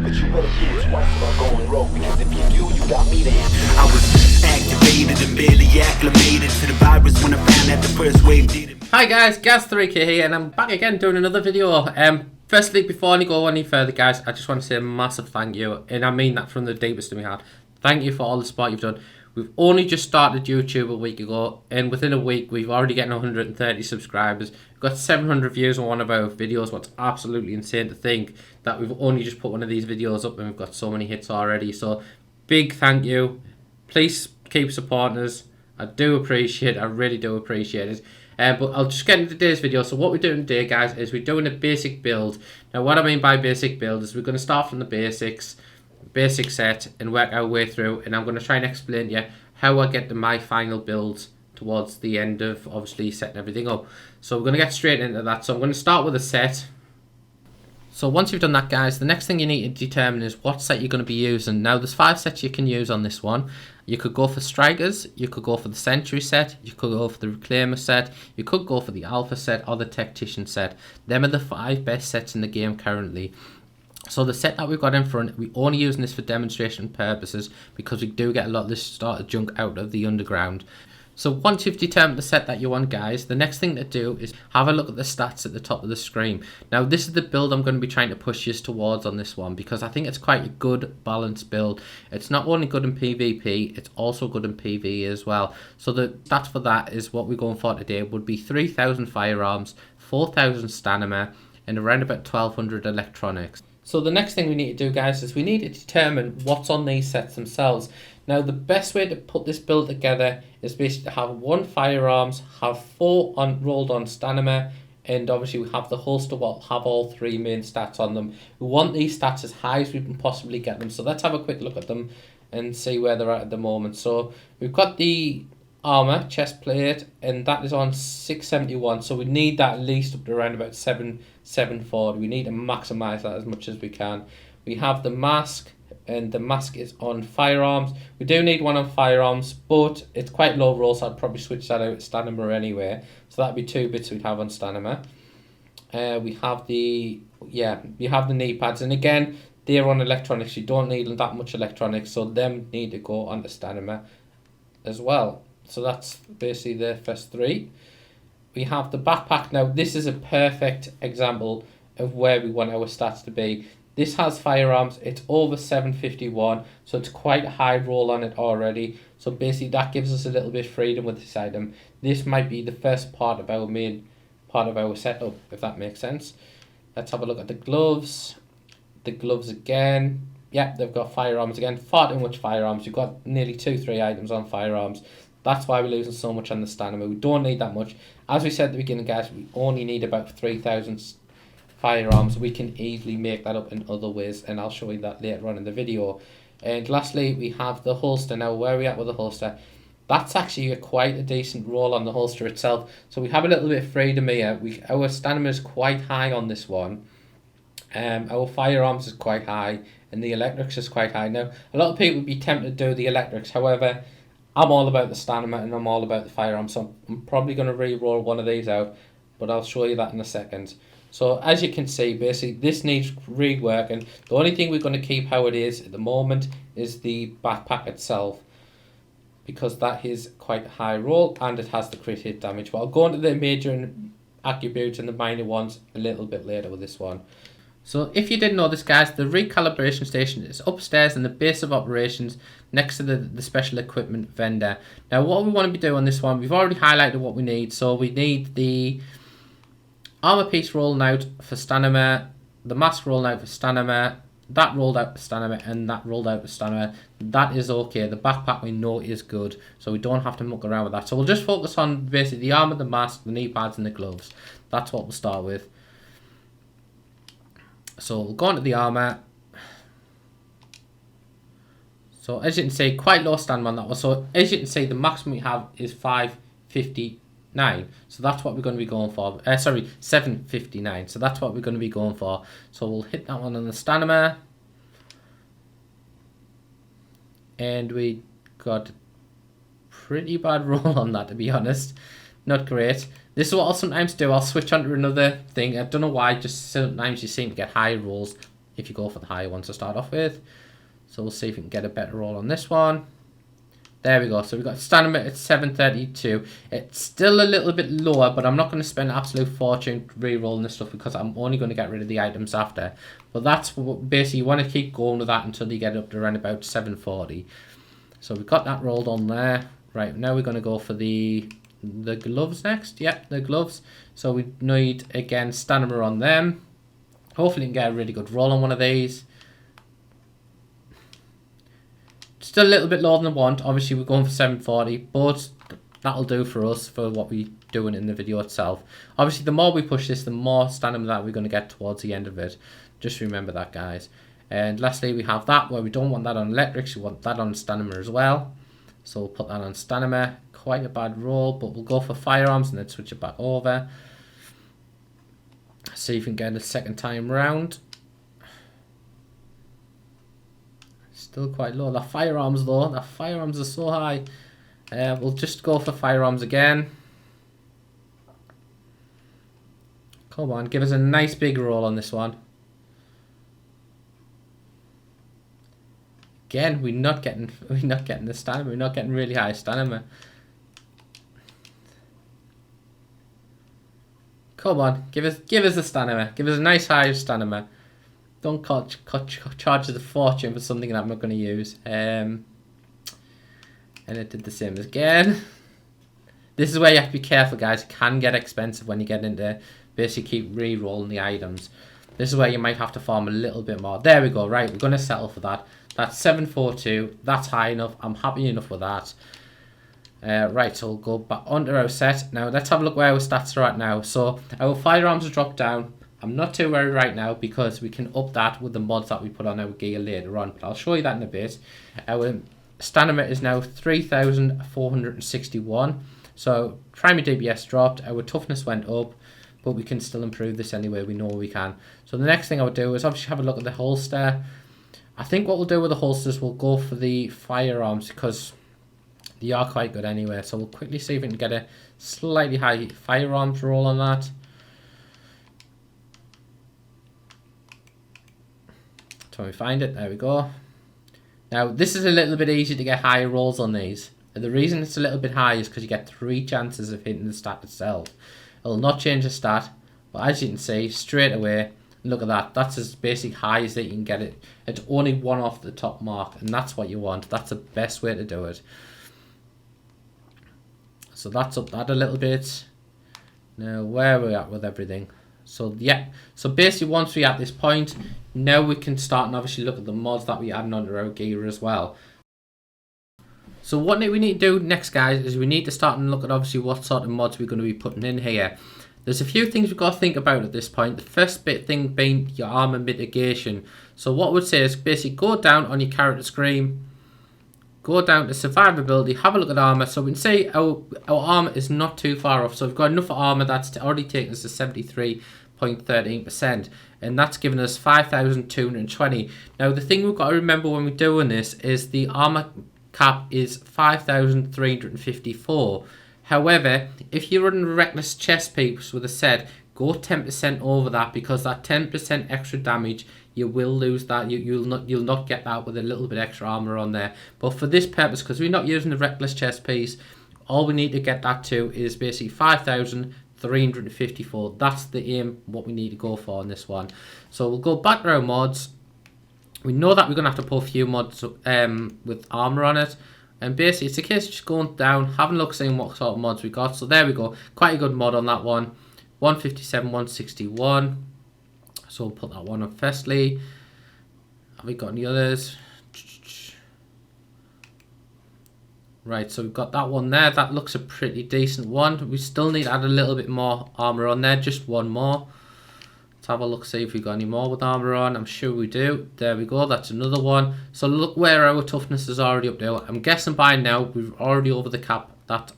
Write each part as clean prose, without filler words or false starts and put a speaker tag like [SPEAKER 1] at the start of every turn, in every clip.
[SPEAKER 1] but you better think twice about going rogue, because if you do, you got me then. I was activated and barely acclimated to the virus when I found out the first wave did it.
[SPEAKER 2] Hi guys, Gaz3k here, and I'm back again doing another video. Firstly, before I go any further, guys, I just want to say a massive thank you, and I mean that from the deepest of my heart. Thank you for all the support you've done. We've only just started YouTube a week ago, and within a week we've already getting 130 subscribers. We've got 700 views on one of our videos. What's absolutely insane to think that we've only just put one of these videos up and we've got so many hits already. So big thank you. Please keep supporting us. I do appreciate it. I really do appreciate it. But I'll just get into today's video. So what we're doing today, guys, is we're doing a basic build. Now what I mean by basic build is we're going to start from the basic set and work our way through, and I'm going to try and explain to you how I get to my final build towards the end of obviously setting everything up. So we're going to get straight into that. So I'm going to start with a set. So once you've done that, guys, the next thing you need to determine is what set you're going to be using. Now there's 5 sets you can use on this one. You could go for Strikers, you could go for the Sentry set, you could go for the Reclaimer set, you could go for the Alpha set or the Tactician set. Them are the 5 best sets in the game currently. So the set that we've got in front, we're only using this for demonstration purposes because we do get a lot of this starter junk out of the underground. So once you've determined the set that you want, guys, the next thing to do is have a look at the stats at the top of the screen. Now this is the build I'm going to be trying to push you towards on this one, because I think it's quite a good balanced build. It's not only good in PvP, it's also good in PvE as well. So the stats for that is what we're going for today would be 3,000 firearms, 4,000 stamina, and around about 1,200 electronics. So the next thing we need to do, guys, is we need to determine what's on these sets themselves. Now the best way to put this build together is basically to have 1 firearms, have 4 rolled on stamina, and obviously we have the holster will have all 3 main stats on them. We want these stats as high as we can possibly get them. So let's have a quick look at them and see where they're at the moment. So we've got the armor chest plate, and that is on 671, so we need that at least up to around about 740. We need to maximize that as much as we can. We have the mask, and the mask is on firearms. We do need one on firearms, but it's quite low roll, so I'd probably switch that out at stamina anyway. So that'd be 2 bits we'd have on stamina. We have the knee pads, and again they're on electronics. You don't need that much electronics, so them need to go on the stamina as well. So that's basically the first 3. We have the backpack. Now this is a perfect example of where we want our stats to be. This has firearms, it's over 751, so it's quite a high roll on it already. So basically that gives us a little bit of freedom with this item. This might be the first part of our main part of our setup, if that makes sense. Let's have a look at the gloves. The gloves again. Yep, they've got firearms again. Far too much firearms. You've got nearly 2-3 items on firearms. That's why we're losing so much on the stamina. We don't need that much. As we said at the beginning, guys, we only need about 3,000 firearms. We can easily make that up in other ways, and I'll show you that later on in the video. And lastly, we have the holster. Now, where are we at with the holster? That's actually quite a decent roll on the holster itself. So we have a little bit of freedom here. Our stamina is quite high on this one. Our firearms is quite high, and the electrics is quite high. Now, a lot of people would be tempted to do the electrics. However, I'm all about the stamina and I'm all about the firearms, so I'm probably going to re-roll one of these out, but I'll show you that in a second. So as you can see, basically this needs reworking. The only thing we're going to keep how it is at the moment is the backpack itself, because that is quite a high roll and it has the crit hit damage. But I'll go into the major attributes and the minor ones a little bit later with this one. So if you didn't know this, guys, the recalibration station is upstairs in the base of operations next to the special equipment vendor. Now what we want to be doing on this one, we've already highlighted what we need. So we need the armor piece rolling out for stamina, the mask rolling out for stamina, that rolled out for stamina, and that rolled out for stamina. That is okay. The backpack we know is good, so we don't have to muck around with that. So we'll just focus on basically the armor, the mask, the knee pads, and the gloves. That's what we'll start with. So we'll go on to the armor. So as you can see, quite low stamina on that one. So as you can see, the maximum we have is 559. So that's what we're going to be going for. 759. So that's what we're going to be going for. So we'll hit that one on the stamina. And we got pretty bad roll on that, to be honest. Not great. This is what I'll sometimes do. I'll switch on to another thing. I don't know why, just sometimes you seem to get high rolls if you go for the higher ones to start off with. So we'll see if we can get a better roll on this one. There we go. So we've got stamina at 732. It's still a little bit lower, but I'm not going to spend an absolute fortune re-rolling this stuff because I'm only going to get rid of the items after. But that's what, basically, you want to keep going with that until you get up to around about 740. So we've got that rolled on there. Right, now we're going to go for the gloves next. Yep, the gloves. So we need, again, stamina on them. Hopefully we can get a really good roll on one of these. Still a little bit lower than I want. Obviously, we're going for 740, but that'll do for us for what we're doing in the video itself. Obviously, the more we push this, the more stamina that we're going to get towards the end of it. Just remember that, guys. And lastly, we have that where we don't want that on electrics. We want that on stamina as well. So we'll put that on stamina. Quite a bad roll, but we'll go for firearms and then switch it back over. See if we can get it a second time round. Still quite low. The firearms though, the firearms are so high. We'll just go for firearms again. Come on, give us a nice big roll on this one. Again, we're not getting the stamina. We're not getting really high stamina. Come on, give us the stamina. Give us a nice high stamina. Don't charge us a fortune for something that I'm not going to use. And it did the same again. This is where you have to be careful, guys. It can get expensive when you get into basically keep re-rolling the items. This is where you might have to farm a little bit more. There we go. Right, we're going to settle for that. That's 742. That's high enough. I'm happy enough with that. Right, so we'll go back onto our set. Now, let's have a look where our stats are at now. So, our firearms have dropped down. I'm not too worried right now because we can up that with the mods that we put on our gear later on. But I'll show you that in a bit. Our stamina is now 3,461. So primary DPS dropped. Our toughness went up. But we can still improve this anyway. We know we can. So the next thing I would do is obviously have a look at the holster. I think what we'll do with the holsters, we'll go for the firearms because they are quite good anyway. So we'll quickly see if we can get a slightly high firearms roll on that. When we find it, there we go. Now this is a little bit easy to get higher rolls on these. And the reason it's a little bit high is because you get 3 chances of hitting the stat itself. It'll not change the stat, but as you can see straight away, look at that. That's as basic high as that you can get it. It's only 1 off the top mark, and that's what you want. That's the best way to do it. So that's up that a little bit. Now where are we at with everything? So yeah, so basically once we're at this point, now we can start and obviously look at the mods that we add onto our gear as well. So what we need to do next, guys, is we need to start and look at obviously what sort of mods we're going to be putting in here. There's a few things we've got to think about at this point. The first thing being your armor mitigation. So what I would say is basically go down on your character screen, go down to survivability, have a look at armor. So we can say our armor is not too far off. So we've got enough armor that's already taken us to 73.13%, and that's given us 5,220. Now the thing we've got to remember when we're doing this is the armor cap is 5,354. However, if you're running reckless chest piece with a set, go 10% over that, because that 10% extra damage, you will lose that. You'll not get that with a little bit extra armor on there. But for this purpose, because we're not using the reckless chest piece, all we need to get that to is basically 5,354. That's the aim, what we need to go for on this one. So we'll go back to our mods. We know that we're going to have to put a few mods with armor on it. And basically, it's a case of just going down, having a look, seeing what sort of mods we got. So there we go. Quite a good mod on that one. 157, 161. So we'll put that one up firstly. Have we got any others? Right, so we've got that one there. That looks a pretty decent one. We still need to add a little bit more armor on there. Just one more. Let's have a look, see if we've got any more with armor on. I'm sure we do. There we go. That's another one. So look where our toughness is already up there. I'm guessing by now we're already over the cap, that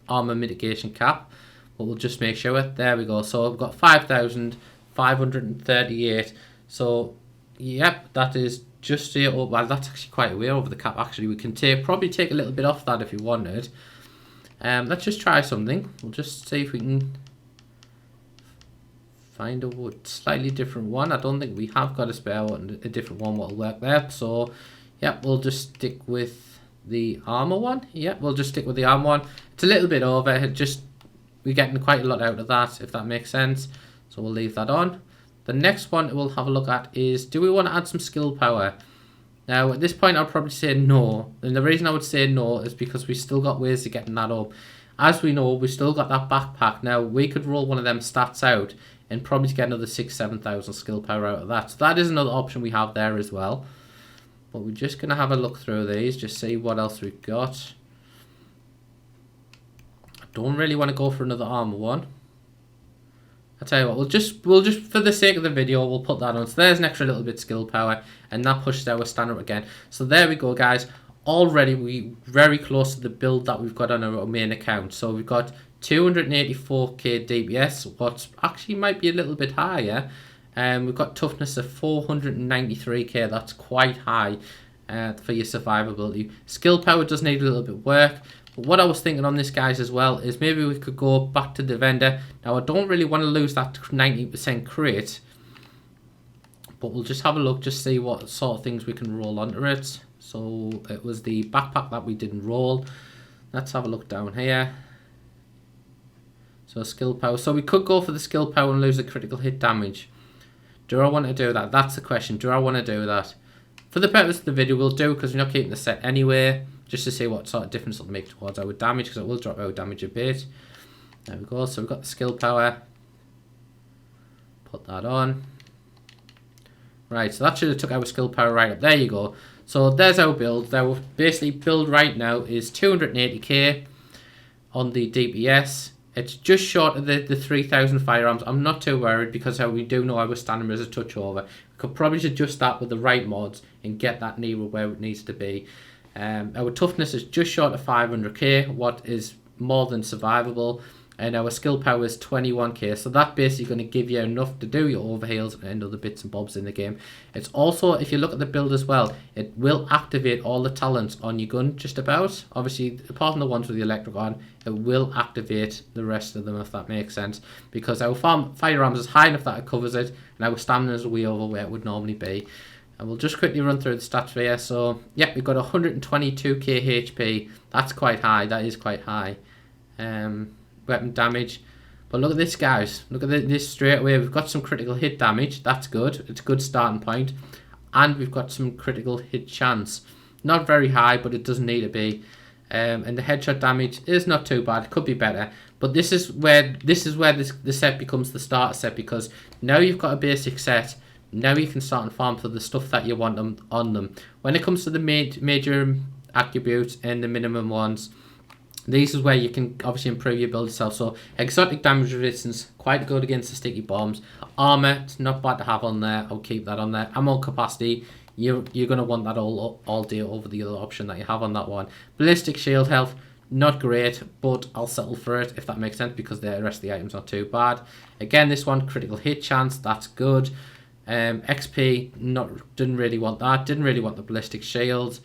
[SPEAKER 2] armor mitigation cap. But we'll just make sure. There we go. So we've got 5,538. So, yep, that is just straight up. Well, that's actually quite a way over the cap, actually. We can probably take a little bit off that if you wanted. Let's just try something. We'll just see if we can find a slightly different one. I don't think we have got a spare one, a different one will work there. So, yeah, we'll just stick with the armor one. Yeah, we'll just stick with the armor one. It's a little bit over. We're getting quite a lot out of that, if that makes sense. So we'll leave that on. The next one we'll have a look at is, do we want to add some skill power? Now, at this point, I'll probably say no. And the reason I would say no is because we still got ways of getting that up. As we know, we still got that backpack. Now, we could roll one of them stats out and probably get another 6,000-7,000 skill power out of that. So that is another option we have there as well. But we're just going to have a look through these, just see what else we've got. I don't really want to go for another armor one. I'll tell you what, we'll just for the sake of the video, we'll put that on. So there's an extra little bit skill power, and that pushes our standard again. So there we go, guys. Already we're very close to the build that we've got on our main account. So we've got 284k DPS, what actually might be a little bit higher. We've got toughness of 493k, that's quite high for your survivability. Skill power does need a little bit of work. But what I was thinking on this, guys, as well, is maybe we could go back to the vendor. Now, I don't really want to lose that 90% crate, but we'll just have a look, just see what sort of things we can roll onto it. So it was the backpack that we didn't roll. Let's have a look down here. So skill power. So we could go for the skill power and lose the critical hit damage. Do I want to do that? That's the question. Do I want to do that? For the purpose of the video, we'll do, because we're not keeping the set anyway, just to see what sort of difference it'll make towards our damage, because it will drop our damage a bit. There we go. So we've got the skill power. Put that on. Right, so that should have took our skill power right up. There you go. So there's our build. Our basically build right now is 280k on the DPS. It's just short of the 3,000 firearms. I'm not too worried because we do know our stamina is a touch over. We could probably adjust that with the right mods and get that nearer where it needs to be. Our toughness is just short of 500k, what is more than survivable. And our skill power is 21k, so that's basically going to give you enough to do your overheals and other bits and bobs in the game. It's also, if you look at the build as well, it will activate all the talents on your gun just about. Obviously, apart from the ones with the electric on, it will activate the rest of them, if that makes sense. Because our firearms is high enough that it covers it, and our stamina is way over where it would normally be. And we'll just quickly run through the stats for you. So, yeah, we've got 122k HP. That's quite high. That is quite high. Weapon damage. But look at this, guys. Look at this straight away. We've got some critical hit damage. That's good. It's a good starting point. And we've got some critical hit chance. Not very high, but it doesn't need to be. And the headshot damage is not too bad. It could be better. But this is where the set becomes the starter set, because now you've got a basic set. Now you can start and farm for the stuff that you want on them. When it comes to the major attributes and the minimum ones, this is where you can obviously improve your build itself. So exotic damage resistance, quite good against the sticky bombs. Armor, it's not bad to have on there. I'll keep that on there. Ammo capacity, you're going to want that all day over the other option that you have on that one. Ballistic shield health, not great, but I'll settle for it if that makes sense, because the rest of the items not too bad. Again, this one, critical hit chance, that's good. XP, didn't really want that. Didn't really want the ballistic shield.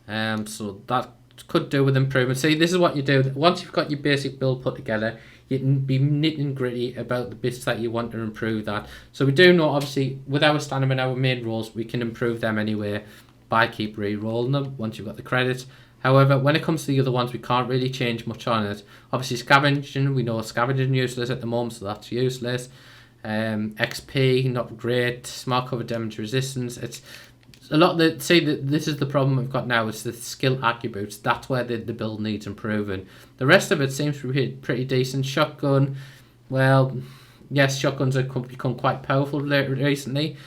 [SPEAKER 2] So that could do with improvement. See, this is what you do. Once you've got your basic build put together, you can be nitty gritty about the bits that you want to improve that. So we do know, obviously, with our stamina and our main rolls, we can improve them anyway by keep re-rolling them once you've got the credits. However, when it comes to the other ones, we can't really change much on it. Obviously, scavenging, we know scavenging useless at the moment, so that's useless. XP, not great. Smart cover damage resistance, it's a lot. This is the problem we've got now, is the skill attributes. That's where the build needs improving. The rest of it seems to be pretty decent. Shotgun, well, yes, shotguns have become quite powerful recently,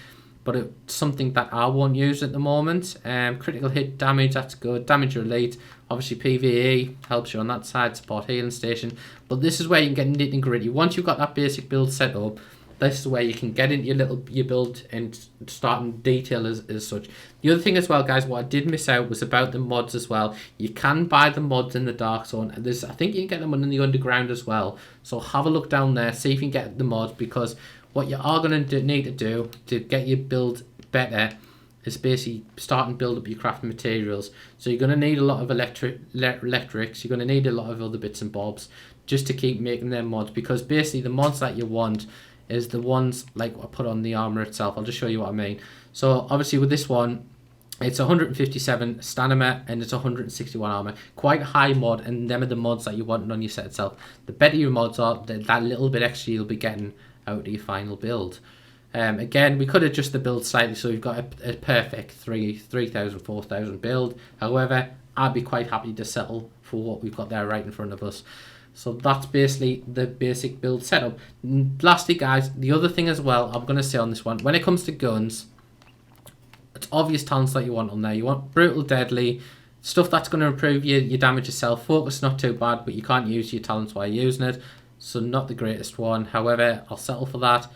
[SPEAKER 2] but it's something that I won't use at the moment. Critical hit damage, that's good. Damage elite, obviously PvE helps you on that side. Support healing station, but this is where you can get nitty gritty. Once you've got that basic build set up, this is where you can get into your build and start in detail as such. The other thing as well, guys, what I did miss out was about the mods as well. You can buy the mods in the Dark Zone, and I think you can get them in the Underground as well. So have a look down there, see if you can get the mods, because what you are going to need to do to get your build better is basically start and build up your crafting materials. So you're going to need a lot of electrics, you're going to need a lot of other bits and bobs just to keep making them mods, because basically the mods that you want is the ones like I put on the armor itself. I'll just show you what I mean. So obviously with this one, it's 157 stamina and it's 161 armor. Quite high mod, and them are the mods that you want on your set itself. The better your mods are, that little bit extra you'll be getting out of your final build. Again, we could adjust the build slightly so we've got a perfect 3,000, 4,000 build. However, I'd be quite happy to settle for what we've got there right in front of us. So that's basically the basic build setup. Lastly, guys, the other thing as well I'm going to say on this one, when it comes to guns, it's obvious talents that you want on there. You want brutal, deadly, stuff that's going to improve your damage yourself. Focus, not too bad, but you can't use your talents while using it, so not the greatest one. However, I'll settle for that.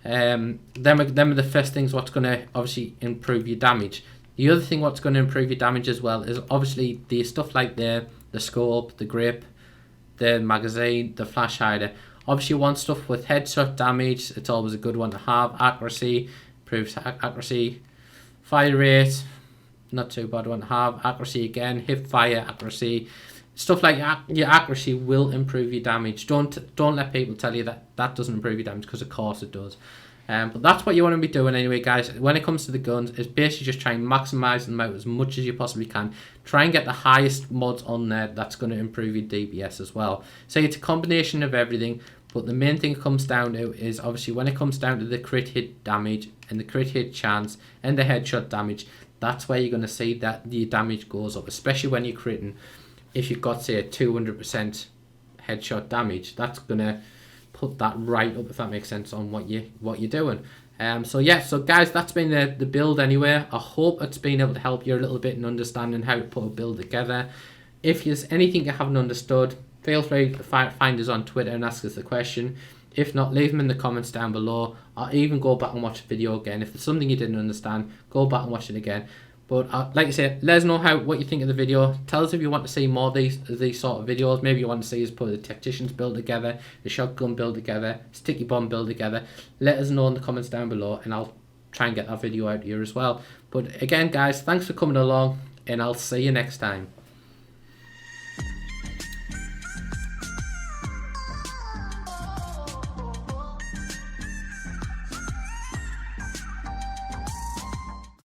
[SPEAKER 2] Them are the first things what's going to obviously improve your damage. The other thing what's going to improve your damage as well is obviously the stuff like the scope, the grip, the magazine, the flash hider. Obviously you want stuff with headshot damage. It's always a good one to have. Accuracy, improves accuracy. Fire rate, not too bad one to have. Accuracy again, hip fire, accuracy. Stuff like your accuracy will improve your damage. Don't let people tell you that doesn't improve your damage, because of course it does. But that's what you want to be doing anyway, guys. When it comes to the guns, it's basically just try and maximise them out as much as you possibly can. Try and get the highest mods on there that's going to improve your DPS as well. So it's a combination of everything, but the main thing it comes down to is obviously when it comes down to the crit hit damage and the crit hit chance and the headshot damage, that's where you're going to see that the damage goes up, especially when you're critting. If you've got, say, a 200% headshot damage, that's going to put that right up, if that makes sense, on what you're doing. So yeah, so guys, that's been the build anyway. I hope it's been able to help you a little bit in understanding how to put a build together. If there's anything you haven't understood, feel free to find us on Twitter and ask us the question. If not, leave them in the comments down below, or even go back and watch the video again. If there's something you didn't understand, go back and watch it again. But like I said, let us know what you think of the video. Tell us if you want to see more of these sort of videos. Maybe you want to see us put the Tacticians build together, the shotgun build together, sticky bomb build together. Let us know in the comments down below, and I'll try and get that video out here as well. But again, guys, thanks for coming along, and I'll see you next time.